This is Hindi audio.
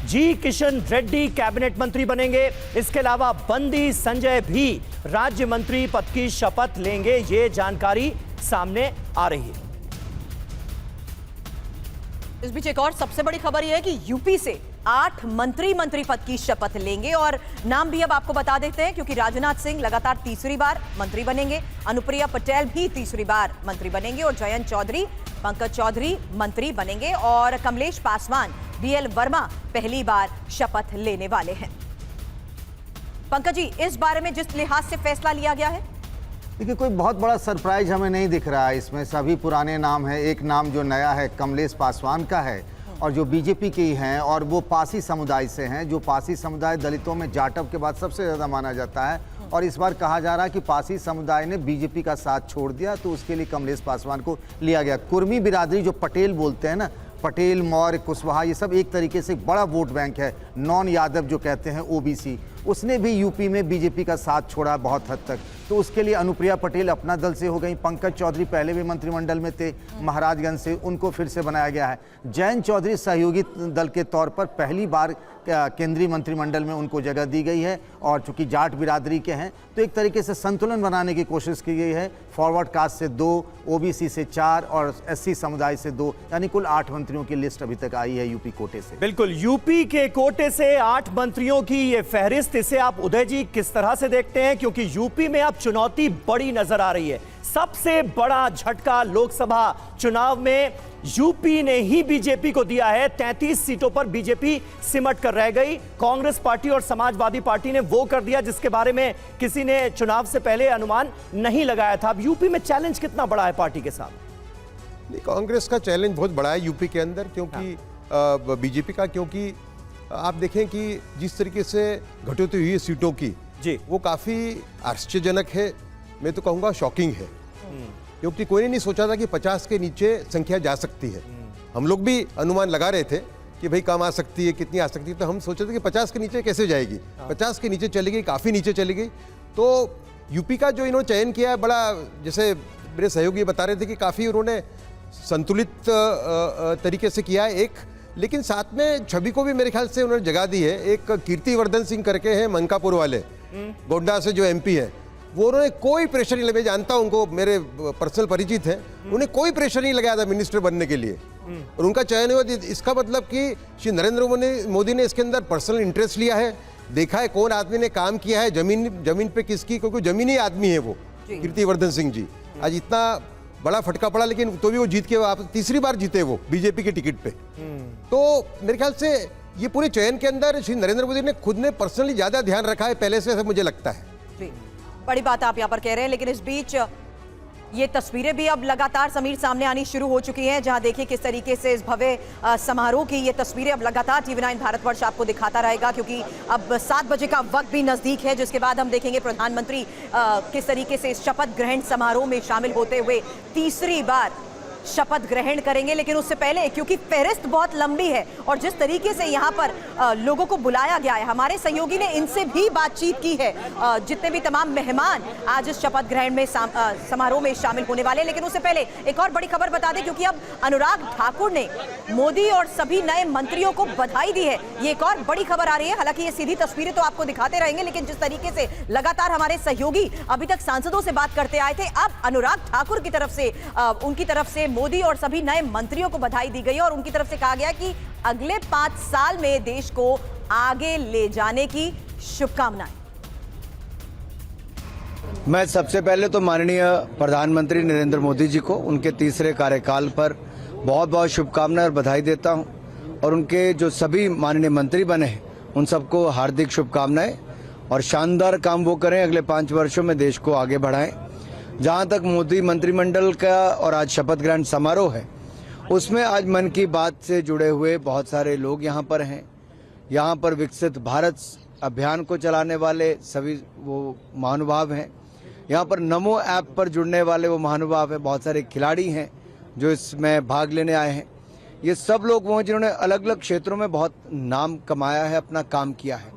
जी किशन रेड्डी कैबिनेट मंत्री बनेंगे। इसके अलावा बंदी संजय भी राज्य मंत्री पद की शपथ लेंगे। ये जानकारी सामने आ रही है। इस बीच एक और सबसे बड़ी खबर यह है कि यूपी से 8 मंत्री पद की शपथ लेंगे और नाम भी अब आपको बता देते हैं, क्योंकि राजनाथ सिंह लगातार तीसरी बार मंत्री बनेंगे, अनुप्रिया पटेल भी तीसरी बार मंत्री बनेंगे और जयंत चौधरी, पंकज चौधरी मंत्री बनेंगे और कमलेश पासवान, बीएल वर्मा पहली बार शपथ लेने वाले हैं। पंकज जी, इस बारे में जिस लिहाज से फैसला लिया गया है, देखिए कोई बहुत बड़ा सरप्राइज हमें नहीं दिख रहा है इसमें। सभी पुराने नाम हैं, एक नाम जो नया है कमलेश पासवान का है और जो बीजेपी के ही हैं और वो पासी समुदाय से हैं, जो पासी समुदाय दलितों में जाटव के बाद सबसे ज़्यादा माना जाता है। और इस बार कहा जा रहा है कि पासी समुदाय ने बीजेपी का साथ छोड़ दिया, तो उसके लिए कमलेश पासवान को लिया गया। कुर्मी बिरादरी जो पटेल बोलते हैं ना, पटेल, मौर्य, कुशवाहा, ये सब एक तरीके से बड़ा वोट बैंक है, नॉन यादव जो कहते हैं ओबीसी, उसने भी यूपी में बीजेपी का साथ छोड़ा बहुत हद तक। तो उसके लिए अनुप्रिया पटेल अपना दल से हो गई, पंकज चौधरी पहले भी मंत्रिमंडल में थे महाराजगंज से, उनको फिर से बनाया गया है। जयंत चौधरी सहयोगी दल के तौर पर पहली बार केंद्रीय मंत्रिमंडल में उनको जगह दी गई है और चूंकि जाट बिरादरी के हैं तो एक तरीके से संतुलन बनाने की कोशिश की गई है। फॉरवर्ड कास्ट से 2, ओबीसी से 4 और एससी समुदाय से 2, यानी कुल 8 मंत्रियों की लिस्ट अभी तक आई है यूपी कोटे से। बिल्कुल, यूपी के कोटे से 8 मंत्रियों की ये फहरिस्त, इसे आप उदय जी किस तरह से देखते हैं? क्योंकि यूपी में अब चुनौती बड़ी नजर आ रही है। सबसे बड़ा झटका लोकसभा चुनाव में यूपी ने ही बीजेपी को दिया है। 33 सीटों पर बीजेपी सिमट कर रह गई। कांग्रेस पार्टी और समाजवादी पार्टी ने वो कर दिया जिसके बारे में किसी ने चुनाव से पहले अनुमान नहीं लगाया था। अब यूपी में चैलेंज कितना बड़ा है पार्टी के साथ? कांग्रेस का चैलेंज बहुत बड़ा है यूपी के अंदर, क्योंकि बीजेपी का, क्योंकि आप देखें कि जिस तरीके से घटती हुई सीटों की जी, वो काफ़ी आश्चर्यजनक है, मैं तो कहूँगा शॉकिंग है। क्योंकि कोई ने नहीं सोचा था कि 50 के नीचे संख्या जा सकती है। हम लोग भी अनुमान लगा रहे थे कि भाई कम आ सकती है, कितनी आ सकती है, तो हम सोचे थे कि 50 के नीचे कैसे जाएगी। 50 के नीचे चली गई, काफ़ी नीचे चली गई। तो यूपी का जो इन्होंने चयन किया है बड़ा, जैसे मेरे सहयोगी बता रहे थे कि काफ़ी उन्होंने संतुलित तरीके से किया है एक, लेकिन साथ में छवि को भी मेरे ख्याल से उन्होंने जगह दी है। एक कीर्तिवर्धन सिंह करके हैं मनकापुर वाले, गोड्डा से जो एमपी है, वो उन्होंने कोई प्रेशर नहीं लगाया। जानता हूं उनको, मेरे पर्सनल परिचित हैं, उन्हें कोई प्रेशर नहीं लगाया था मिनिस्टर बनने के लिए और उनका चयन हुआ। इसका मतलब कि श्री नरेंद्र मोदी ने इसके अंदर पर्सनल इंटरेस्ट लिया है, देखा है कौन आदमी ने काम किया है जमीन पे किसकी, क्योंकि जमीनी आदमी है वो कीर्तिवर्धन सिंह जी। आज इतना बड़ा फटका पड़ा, लेकिन तो भी वो जीत के आप तीसरी बार जीते वो बीजेपी के टिकट पे। तो मेरे ख्याल से ये पूरे चयन के अंदर श्री नरेंद्र मोदी ने खुद ने पर्सनली ज्यादा ध्यान रखा है पहले से, ऐसा मुझे लगता है। बड़ी बात आप यहाँ पर कह रहे हैं, लेकिन इस बीच ये तस्वीरें भी अब लगातार समीर सामने आनी शुरू हो चुकी हैं, जहां देखिए किस तरीके से इस भव्य समारोह की ये तस्वीरें अब लगातार TV9 भारतवर्ष आपको दिखाता रहेगा, क्योंकि अब 7 बजे का वक्त भी नजदीक है, जिसके बाद हम देखेंगे प्रधानमंत्री किस तरीके से इस शपथ ग्रहण समारोह में शामिल होते हुए तीसरी बार शपथ ग्रहण करेंगे। लेकिन उससे पहले, क्योंकि फहरिस्त बहुत लंबी है और जिस तरीके से यहाँ पर लोगों को बुलाया गया है, हमारे सहयोगी ने इनसे भी बातचीत की है, जितने भी तमाम मेहमान आज इस शपथ ग्रहण में समारोह में शामिल होने वाले। लेकिन उससे पहले एक और बड़ी खबर बता दें, क्योंकि अब अनुराग ठाकुर ने मोदी और सभी नए मंत्रियों को बधाई दी है। ये एक और बड़ी खबर आ रही है। हालांकि ये सीधी तस्वीरें तो आपको दिखाते रहेंगे, लेकिन जिस तरीके से लगातार हमारे सहयोगी अभी तक सांसदों से बात करते आए थे, अब अनुराग ठाकुर की तरफ से, उनकी तरफ से मोदी और सभी नए मंत्रियों को बधाई दी गई और उनकी तरफ से कहा गया कि अगले 5 साल में देश को आगे ले जाने की शुभकामनाएं। मैं सबसे पहले तो माननीय प्रधानमंत्री नरेंद्र मोदी जी को उनके तीसरे कार्यकाल पर बहुत बहुत शुभकामनाएं और बधाई देता हूं, और उनके जो सभी माननीय मंत्री बने हैं उन सबको हार्दिक शुभकामनाएं, और शानदार काम वो करें, अगले 5 वर्षों में देश को आगे बढ़ाएं। जहां तक मोदी मंत्रिमंडल का और आज शपथ ग्रहण समारोह है, उसमें आज मन की बात से जुड़े हुए बहुत सारे लोग यहां पर हैं। यहां पर विकसित भारत अभियान को चलाने वाले सभी वो महानुभाव हैं, यहां पर नमो ऐप पर जुड़ने वाले वो महानुभाव हैं, बहुत सारे खिलाड़ी हैं जो इसमें भाग लेने आए हैं। ये सब लोग वो हैं जिन्होंने अलग अलग क्षेत्रों में बहुत नाम कमाया है, अपना काम किया है।